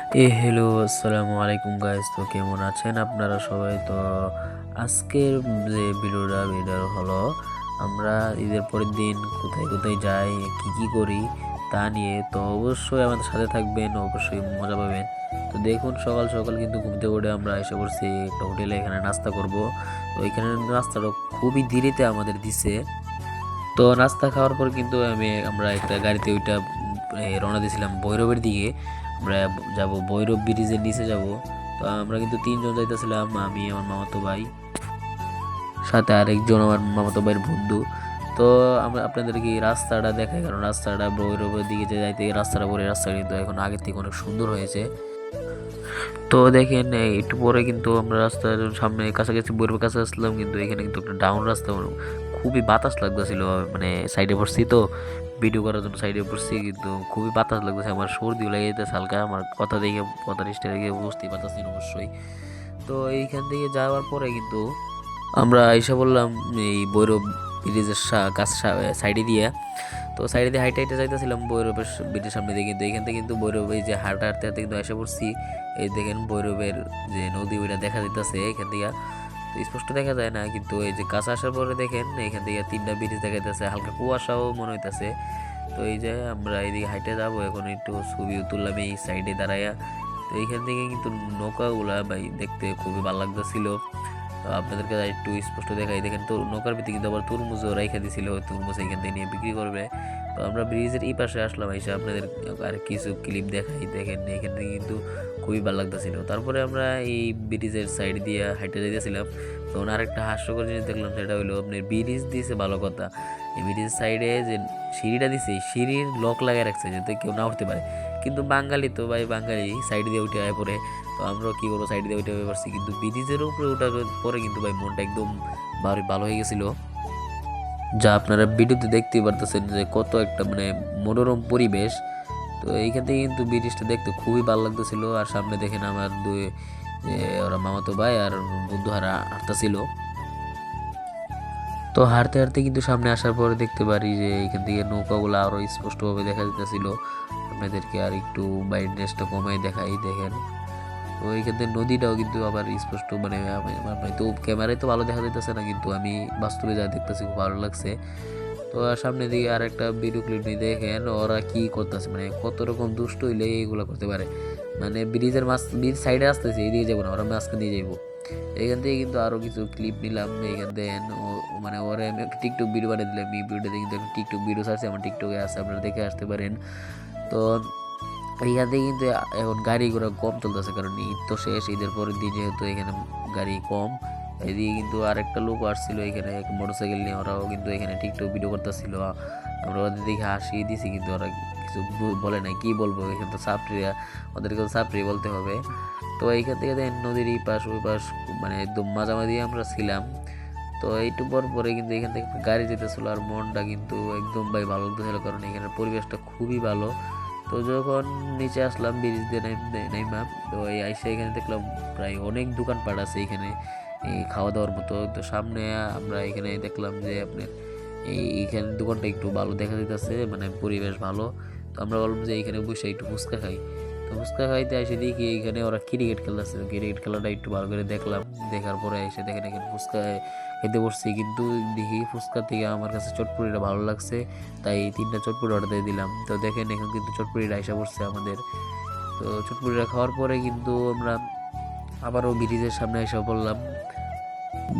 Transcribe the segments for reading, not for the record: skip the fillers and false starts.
Hello, আসসালামু আলাইকুম guys. তো কেমন আছেন আপনারা সবাই? তো আজকের যে ভিডিওটা এটা হলো আমরা ঈদের পরের দিন কোথায় কোথায় যাই, কি করি তা নিয়ে। তো অবশ্যই আমাদের সাথে থাকবেন, অবশ্যই মজা পাবেন। তো দেখুন, সকাল সকাল কিন্তু ঘুম থেকে উঠে আমরা এসে পড়ছি একটা হোটেলে, এখানে নাস্তা করব। তো এখানে নাস্তাটা খুবই দেরিতে আমাদের দিছে। তো নাস্তা খাওয়ার পর কিন্তু আমরা একটা গাড়িতে ওইটা রওনা দিয়েছিলাম ভৈরবের দিকে। আমরা যাব ভৈরব ব্রিজের নিচে যাব। তো আমরা কিন্তু তিনজন যাইতেছিলাম, আমি, আমার মামাতো ভাই, সাথে আরেকজন আমার মামাতো ভাইয়ের বন্ধু। তো আমরা আপনাদেরকে এই রাস্তাটা দেখাই, কারণ রাস্তাটা ভৈরবের দিকে যে যাইতে এই রাস্তাটা পরে, রাস্তাটা কিন্তু এখন আগের থেকে অনেক সুন্দর হয়েছে। তো দেখেন একটু পরে কিন্তু আমরা রাস্তার সামনে কাছাকাছি বইয়ের কাছে আসলাম, কিন্তু এখানে কিন্তু একটা ডাউন রাস্তা, খুবই বাতাস লাগতেছিল। মানে সাইডে পড়ছি তো, ভিডিও করার জন্য সাইডে পড়ছি, কিন্তু খুবই বাতাস লাগতেছে, আমার সর্দিও লেগে যেতেছে হালকা। আমার কথা দেখে, কথা স্টাইল দেখে বুঝতেই পারতেছি অবশ্যই। তো এইখান থেকে যাওয়ার পরে কিন্তু আমরা এসে বললাম এই ভৈরব ব্রিজের কাছ সাইডে দিয়ে। তো সাইডে দিয়ে হাইটে হাইটে যাইতেছিলাম ভৈরবের ব্রিজের সামনে দিয়ে, কিন্তু এখান থেকে কিন্তু ভৈরব, এই যে হাঁটতে হাঁটতে হাঁটতে কিন্তু এসে পড়ছি। এই দেখেন ভৈরবের যে নদী, ওইটা দেখা যাইতেছে এখান থেকে। তো স্পষ্ট দেখা যায় না, কিন্তু এই যে কাছে আসার পরে দেখেন এখান থেকে তিনটা ব্রিজ দেখা যাইতেছে, হালকা কুয়াশাও মনে হইতেছে। তো এই যে আমরা এইদিকে হাইটে যাবো এখন, একটু ছবিও তুললাম এই সাইডে দাঁড়াইয়া। তো এইখান থেকে কিন্তু নৌকাগুলা ভাই দেখতে খুবই ভালো লাগতেছিল। তো আপনাদেরকে আর একটু স্পষ্ট দেখাই, দেখেন তো নৌকার ভিতরে কিন্তু আবার তরমুজও রাইখা দিছিল, তরমুজ এখান থেকে নিয়ে বিক্রি করবে। তো আমরা ব্রিজের এই পাশে আসলাম, এসে আপনাদের আর কিছু ক্লিপ দেখাই। দেখেন এখান থেকে কিন্তু খুবই ভালো লাগতেছিল। তারপরে আমরা এই ব্রিজের সাইড দিয়ে হাইটে যাইতেছিলাম, তখন আরেকটা হাস্যকর জিনিস দেখলাম, সেটা হলো আপনার ব্রিজ দিয়েছে ভালো কথা, এই ব্রিজের সাইডে যে সিঁড়িটা দিছে, এই সিঁড়ির লক লাগিয়ে রাখছে যাতে কেউ না উঠতে পারে। কিন্তু বাঙালি তো ভাই, বাঙালি সাইড দিয়ে উঠে আয় পড়ে। তো আমরাও কী করবো, সাইড দিয়ে উঠে পারছি, কিন্তু ব্রিজের উপরে ওঠার পরে কিন্তু ভাই মনটা একদম ভালো ভালো হয়ে গেছিলো। যা আপনারা ভিডিওতে দেখতেই পারতেছেন যে কত একটা মানে মনোরম পরিবেশ। তো এইখান থেকে কিন্তু ব্রিজটা দেখতে খুবই ভালো লাগতেছিল। আর সামনে দেখেন আমার দুই যে ওরা মামাতো ভাই আর বন্ধু হারা হাঁটতেছিল। তো হাঁটতে হাঁটতে কিন্তু সামনে আসার পরে দেখতে পারি যে এখান থেকে নৌকাগুলো আরো স্পষ্টভাবে দেখা যেতেছিল। আপনাদেরকে আর একটু ব্রাইটনেসটা কমাই দেখাই, দেখেন। তো এইখান থেকে নদীটাও কিন্তু আবার স্পষ্ট, মানে আমি তো ক্যামেরায় তো ভালো দেখা যাইতেছে না, কিন্তু আমি বাস্তবে যা দেখতেছি খুব ভালো লাগছে। তো আর সামনের দিকে আর একটা ভিডিও ক্লিপ নিয়ে দেখেন ওরা কি করতেছে, মানে কত রকম দুষ্ট হইলে এইগুলো করতে পারে। মানে ব্রিজের ব্রিজ সাইডে আসতেছে, এইদিকে যাবো না, ওরা মাঝখান দিয়ে যাবো। এখান থেকে কিন্তু আরো কিছু ক্লিপ নিলাম। এখান থেকে মানে ওরা আমি একটা টিকটক ভিডিও বানিয়ে দিলাম, এই ভিডিওতে কিন্তু একটা টিকটক ভিডিও আছে, আমার টিকটকে আছে, আপনারা দেখে আসতে পারেন। তো এইখান থেকে কিন্তু এখন গাড়ি ঘোড়া কম চলতেছে, কারণ ঈদ তো শেষ, ঈদের পরের দিন যেহেতু এখানে গাড়ি কম। এদিকে কিন্তু আরেকটা লোক আসছিল এখানে মোটরসাইকেল নিয়ে, ওরাও কিন্তু এখানে টিকটক ভিডিও করতেছিল। আমরা ওদের দিকে হাসিয়ে দিছি, কিন্তু ওরা কিছু বলে নাই, কি বলবো, এখানে তো সাপড়িয়া, ওদেরকে তো সাপড়ি বলতে হবে। তো এইখান থেকে দেখেন নদীর এই পাশ ওই পাশ, মানে একদম মাঝামাঝি আমরা ছিলাম। তো এইটু পর পরে কিন্তু এখান থেকে একটা গাড়ি যেতেছিল, আর মনটা কিন্তু একদম ভাই ভালো লাগতেছিল, কারণ এখানের পরিবেশটা খুবই ভালো। তো যখন নিচে আসলাম ব্রিজ দিয়ে নাইমা, তো এই আইসা এখানে দেখলাম প্রায় অনেক দোকানপাট আছে এখানে, এই খাওয়া দাওয়ার মতো। তো সামনে আমরা এখানে দেখলাম যে আপনার এইখানে দোকানটা একটু ভালো দেখা যাইতেছে, মানে পরিবেশ ভালো। তো আমরা বললাম যে এইখানে বসে একটু ফুচকা খাই। তো ফুচকা খাইতে এসে দেখি এখানে ওরা ক্রিকেট খেলতেছে, ক্রিকেট খেলাটা একটু ভালো করে দেখলাম। দেখার পরে এসে দেখেন এখানে ফুচকা খেতে বসছি, কিন্তু দেখি ফুচকা থেকে আমার কাছে চটপটিটা ভালো লাগছে, তাই তিনটা চটপটি অর্ডার দিয়ে দিলাম। তো দেখেন এখন কিন্তু চটপটিটা আইসা পড়ছে আমাদের। তো চটপটিটা খাওয়ার পরে কিন্তু আমরা আবারও ব্রিজের সামনে এসে পড়লাম।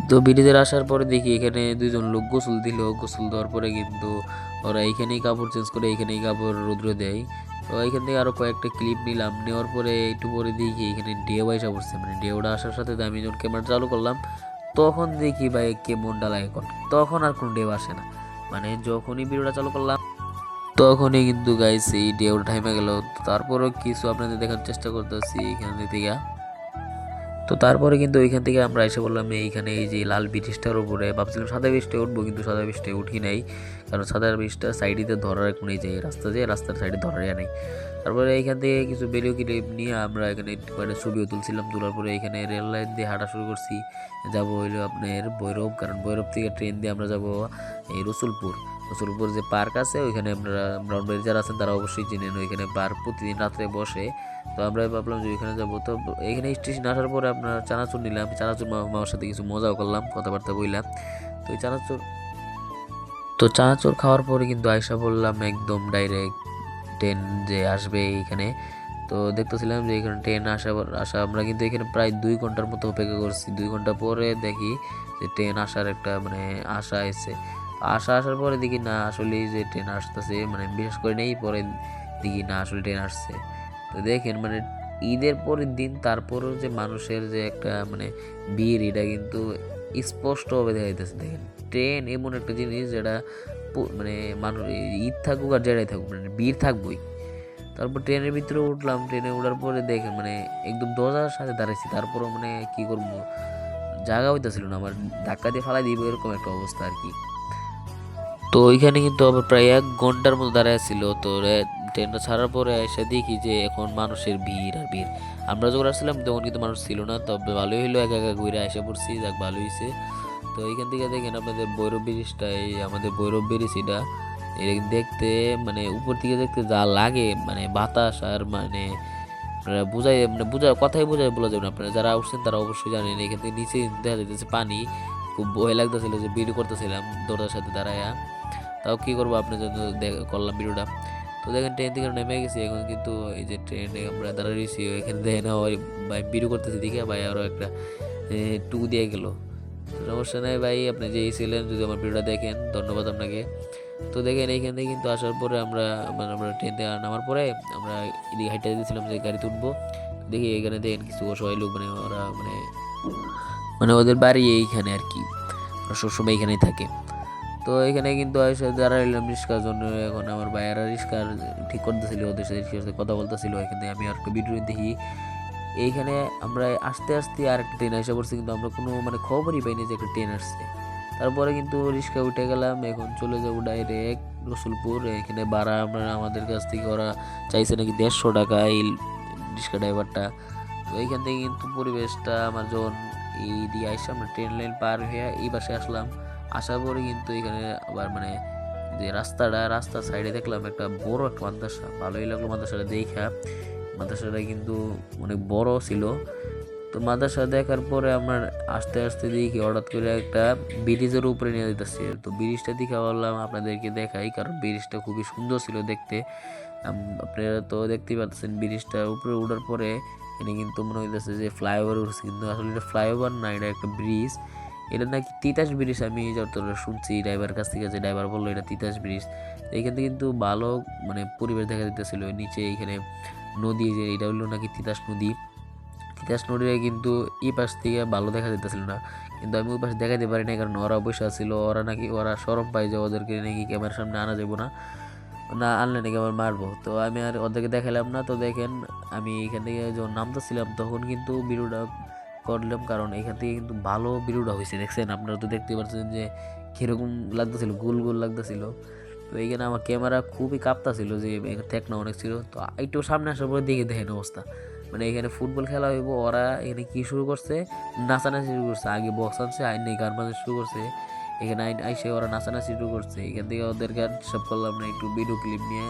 তো ব্রিজের আসার পরে দেখি এখানে দুইজন লোক গোসল দিল, গোসল দেওয়ার পরে কিন্তু ওরা এইখানেই কাপড় চেঞ্জ করে এইখানেই কাপড় রোদ্রে দেয়। তো এইখান থেকে আরও কয়েকটা ক্লিপ নিলাম, নেওয়ার পরে একটু পরে দেখি এখানে ঢেউ আইসা পড়ছে, মানে ঢেউটা আসার সাথে আমি যখন ক্যামেরা চালু করলাম, তখন দেখি ভাই কেমনটা লাগে, তখন আর কোনো ঢেউ আসে না। মানে যখনই ভিডিওটা চালু করলাম তখনই কিন্তু গাইস এই ঢেউটা থেমে গেল। তারপরও কিছু আপনাদের দেখার চেষ্টা করতেছি এখান থেকে। তো তারপরে কিন্তু ওইখান থেকে আমরা এসে বললাম এইখানে এই যে লাল ব্রিজটার উপরে, ভাবছিলাম সাদা ব্রিজটা উঠবো, কিন্তু সাদা ব্রিজটা উঠি নাই, কারণ সাদা ব্রিজটা সাইডে ধরার এক নেই, যে রাস্তা, যে রাস্তার সাইডে ধরার নেই। তারপরে এইখান থেকে কিছু ভিডিও ক্লিপ নিয়ে আমরা এখানে কয়েকটা ছবিও তুলছিলাম, তোলার পরে এখানে রেল লাইন দিয়ে হাঁটা শুরু করছি। যাব হইলো আপনার ভৈরব, কারণ ভৈরব থেকে ট্রেন দিয়ে আমরা যাব এই রসুলপুর। রসুলপুর যে পার্ক আছে ওইখানে আপনারা ব্রাউনবাড়ি যারা আছেন তারা অবশ্যই চিনেন, ওইখানে পার্ক প্রতিদিন রাত্রে বসে। তো আমরা ভাবলাম যে ওইখানে যাবো। তো এখানে স্টেশন আসার পরে আপনার চানাচুর নিলাম, চানাচুর মামার সাথে কিছু মজাও করলাম, কথাবার্তা বললাম। তো ওই চানাচুর খাওয়ার পরে কিন্তু আয়সা বললাম একদম ডাইরেক্ট ট্রেন যে আসবে এইখানে। তো দেখতেছিলাম যে এখানে ট্রেন আসা আমরা কিন্তু এখানে প্রায় 2 ঘন্টার মতো অপেক্ষা করছি। 2 ঘন্টা পরে দেখি যে ট্রেন আসার একটা মানে আশা এসছে। আসার পরে দেখি না আসলে যে ট্রেন আসতেছে, মানে বিশেষ করে নেই, পরে দেখি না আসলে ট্রেন আসছে। তো দেখেন মানে ঈদের পরের দিন তারপরেও যে মানুষের যে একটা মানে ভিড়, এটা কিন্তু স্পষ্টভাবে দেখা যাইতেছে। দেখেন ট্রেন এমন একটা জিনিস যেটা মানে মানুষ ঈদ থাকুক আর যেটাই থাকুক মানে ভিড় থাকবই। তারপর ট্রেনের ভিতরে উঠলাম, ট্রেনে ওঠার পরে দেখেন মানে একদম দরজার সাথে দাঁড়াইছি, তারপরও মানে কি করবো, জায়গা হইতেছিল না, আমার ধাক্কা দিয়ে ফালাই দিব এরকম একটা অবস্থা আর কি। তো ওইখানে কিন্তু আবার প্রায় 1 ঘন্টার মতো দাঁড়ায় ছিল। তো ট্রেনটা ছাড়ার পরে এসে দেখি যে এখন মানুষের ভিড় আর ভিড়। আমরা যখন আসছিলাম তখন কিন্তু মানুষ ছিল না, তবে ভালোই হলো, একা একা ঘুরে এসে পড়ছি, যাক ভালো হয়েছে। তো এইখান থেকে দেখেন আপনাদের ভৈরব ব্রিজটা, এই আমাদের ভৈরব ব্রিজ এটা দেখতে মানে উপর থেকে দেখতে যা লাগে মানে বাতাস আর মানে আপনারা কথাই বলা যাবে না। আপনারা যারা উঠছেন তারা অবশ্যই জানেন। এখান থেকে নিচে দেখা যাইতেছে পানি, খুব ভয় লাগতেছিল যে ভিডিও করতেছিলাম দরজার সাথে দাঁড়ায়া, তাও কি করবো আপনার জন্য করলাম ভিডিওটা। তো দেখেন ট্রেন থেকে নেমে গেছি, এখন কিন্তু এই যে ট্রেনে আমরা দাঁড়া রয়েছি, এখানে দেখেন ওই ভাই ভিডিও করতেছি দেখে ভাই আরও একটা টু দিয়ে গেল। সমস্যা নাই ভাই, আপনি যে ছিলেন যদি আমার ভিডিওটা দেখেন ধন্যবাদ আপনাকে। তো দেখেন এইখান থেকে কিন্তু আসার পরে আমরা ট্রেন থেকে নামার পরে আমরা এদিকে হাইটে দিয়েছিলাম যে গাড়িতে উঠবো। দেখি এখানে দেখেন কিছু অসহায় লোক মানে ওরা মানে মানে ওদের বাড়ি এইখানে আর কি, ওরা সবসময় এইখানেই থাকে। তো এখানে কিন্তু এসে দাঁড়াইলাম রিক্সার জন্য। এখন আমার ভাইয়ারা রিক্সার ঠিক করতেছিল, ওদের সাথে রিক্সার সাথে কথা বলতেছিল। এখানে আমি আর একটা ভিডিও দেখি, এইখানে আমরা আস্তে আস্তে আর একটা ট্রেন এসে পড়ছি, কিন্তু আমরা কোনো মানে খবরই পাইনি যে একটা ট্রেন আসছে। তারপরে কিন্তু রিক্সা উঠে গেলাম, এখন চলে যাবো ডাইরেক্ট রসুলপুর। এখানে ভাড়া আমাদের কাছ থেকে ওরা চাইছে নাকি 150 টাকা এই রিক্সা ড্রাইভারটা। তো এইখান থেকে কিন্তু পরিবেশটা আমার যখন এই দিয়ে আসছে, আমরা ট্রেন লাইন পার হয়ে এই পাশে আসলাম। আসার পরে কিন্তু এখানে আবার মানে যে রাস্তার সাইডে দেখলাম একটা বড় একটা মাদ্রাসা, ভালোই লাগলো মাদ্রাসাটা দেখা। মাদ্রাসাটা কিন্তু অনেক বড় ছিল। তো মাদ্রাসা দেখার পরে আমার আস্তে আস্তে দেখি হঠাৎ করে একটা ব্রিজের উপরে নিয়ে যেতেছে। তো ব্রিজটা দেখে বললাম আপনাদেরকে দেখাই, কারণ ব্রিজটা খুবই সুন্দর ছিল দেখতে। আপনারা তো দেখতেই পাচ্ছেন ব্রিজটার উপরে ওঠার পরে এখানে কিন্তু মনে হইতেছে যে ফ্লাইওভার উঠছে, কিন্তু আসলে এটা ফ্লাইওভার না, এটা একটা ব্রিজ। এটা নাকি তিতাস ব্রিজ, আমি যতটা শুনছি ড্রাইভার কাছ থেকে, যে ড্রাইভার বললো এটা তিতাস ব্রিজ। এখান থেকে কিন্তু ভালো মানে পরিবেশ দেখা যেতেছিল। নিচে এখানে নদী, যে এটা হলো নাকি তিতাস নদী। তিতাস নদীটা কিন্তু এই পাশ থেকে ভালো দেখা যেতেছিল না, কিন্তু আমি ওই পাশে দেখাতে পারি না, কারণ ওরা বসে ছিল। ওরা শরম পায় যে ওদেরকে নাকি ক্যামেরার সামনে আনা যাবো না, না আনলে নাকি আবার মারবো। তো আমি আর ওদেরকে দেখালাম না। তো দেখেন আমি এখান থেকে যখন নামতেছিলাম তখন কিন্তু ভিডিওটা করলাম, কারণ এখান থেকে কিন্তু ভালো ভিডিওটা হয়েছে। দেখছেন আপনারা তো দেখতে পাচ্ছেন যে কীরকম লাগতেছিল, গোল গোল লাগতেছিল। তো এইখানে আমার ক্যামেরা খুবই কাঁপতাছিল, যে ঠেকনা অনেক ছিল। তো একটু সামনে আসার পরে দেখে দেখেন অবস্থা, মানে এখানে ফুটবল খেলা হইব, ওরা এখানে কি শুরু করছে, নাচানাচি শুরু করছে। আগে বক্স আনছে, আইন নেই গান বাজনা শুরু করছে, এখানে আইসে ওরা নাচানাচি শুরু করছে। এখান থেকে ওদের গান সব করলাম না, একটু ভিডিও ক্লিপ নিয়ে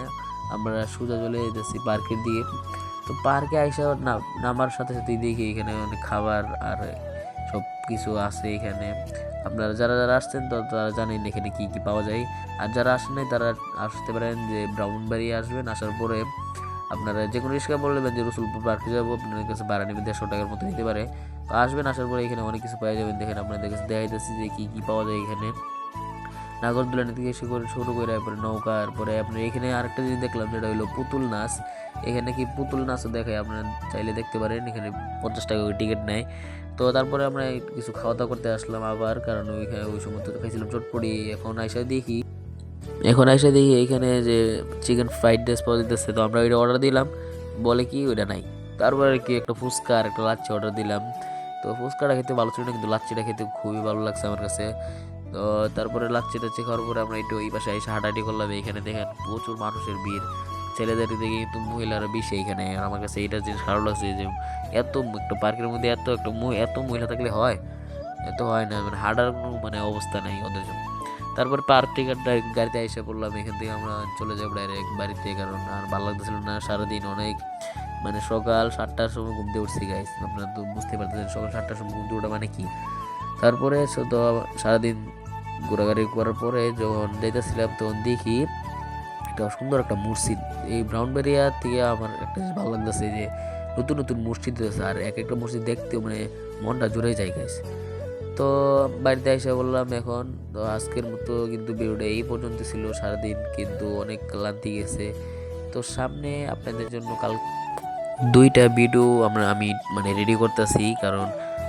আমরা সোজা চলে যেতেছি পার্কের দিকে। তো পার্কে আইসা নামার সাথে সাথেই দেখি এখানে অনেক খাবার আর সব কিছু আছে এখানে। আপনারা যারা যারা আসছেন তো তারা জানেন এখানে কি কি পাওয়া যায়, আর যারা আসেন নাই তারা আসতে পারেন যে ব্রাহ্মণবাড়িয়া আসবেন। আসার পরে আপনারা যে কোনো রিক্সা বলবেন যে রসুলপুর পার্কে যাবো, আপনাদের কাছে ভাড়া নেবেন 150 টাকার মতো নিতে পারে। তো আসবেন, আসার পরে এখানে অনেক কিছু পাওয়া যাবেন। দেখেন আপনাদের কাছে দেখাইতেছি যে কী কী পাওয়া যায় এখানে। নাগরদোলানি থেকে শুরু করে এরপরে নৌকা, এরপরে আপনার এখানে আরেকটা জিনিস দেখলাম যেটা হলো পুতুল নাচ। এখানে কি পুতুল নাচও দেখায়, আপনারা চাইলে দেখতে পারেন। এখানে 50 টাকা করে টিকিট নেয়। তো তারপরে আমরা কিছু খাওয়া দাওয়া করতে আসলাম আবার, কারণ ওই সময় তো খাইছিলাম চটপটি। এখন আইসা দেখি এখানে যে চিকেন ফ্রাইড রাইস পাওয়া যেতেছে। তো আমরা ওইটা অর্ডার দিলাম, বলে কি ওইটা নাই। তারপরে কি একটা ফুচকা আর একটা লাচ্ছি অর্ডার দিলাম। তো ফুচকাটা খেতে ভালো ছিল না, কিন্তু লাচ্ছিটা খেতে খুবই ভালো লাগছে আমার কাছে। তো তারপরে লাচ্ছি টাচ্ছি খাওয়ার পরে আমরা একটু এই পাশে এসে হাঁটাহাঁটি করলাম। এইখানে দেখেন প্রচুর মানুষের ভিড়, ছেলেদের দিকে কিন্তু মহিলারা বেশি এইখানে। আর আমার কাছে এইটা জিনিস খারাপ লাগছে যে এত একটা পার্কের মধ্যে এত মহিলা থাকলে হয়, এত হয় না, মানে হাঁটার কোনো মানে অবস্থা নাই ওদের জন্য। তারপর পার্ক টিকিট গাড়িতে এসে পড়লাম, এখান থেকে আমরা চলে যাবো ডাইরেক্ট বাড়িতে, কারণ আর ভালো লাগতেছিল না। সারাদিন অনেক মানে সকাল 7টার সময় ঘুম দিয়ে উঠছি গাইস, আপনারা তো বুঝতে পারতেছেন সকাল 7টার সময় ঘুম দিয়ে ওঠা মানে কি। তারপরে তো সারাদিন ঘোরাঘুরি করার পরে যখন যাইতেছিলাম তখন দেখি একটা সুন্দর একটা মসজিদ। এই ব্রাউনবেরিয়া থেকে আমার একটা জিনিস ভালো লাগতেছে যে নতুন নতুন মসজিদ হয়েছে, আর এক একটা মসজিদ দেখতেও মানে মনটা জুড়ে যায় গাইস। তো বাড়িতে এসে বললাম এখন। তো আজকের মতো কিন্তু ভিডিওটা এই পর্যন্ত ছিল, সারাদিন কিন্তু অনেক ক্লান্তি গেছে। তো সামনে আপনাদের জন্য কাল 2টা ভিডিও আমি মানে রেডি করতেছি, কারণ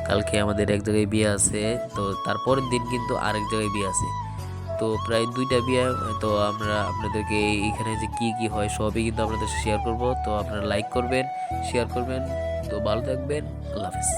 কালকে আমাদের এক জায়গায় বিয়ে আছে, তো তারপরের দিন কিন্তু আরেক জায়গায় বিয়ে আছে। তো প্রায় 2টা বিয়ে। তো আমরা আপনাদেরকে এইখানে যে কি কি হয় সবই কিন্তু আপনাদের শেয়ার করব। তো আপনারা লাইক করবেন, শেয়ার করবেন। তো ভালো থাকবেন, আল্লাহ হাফেজ।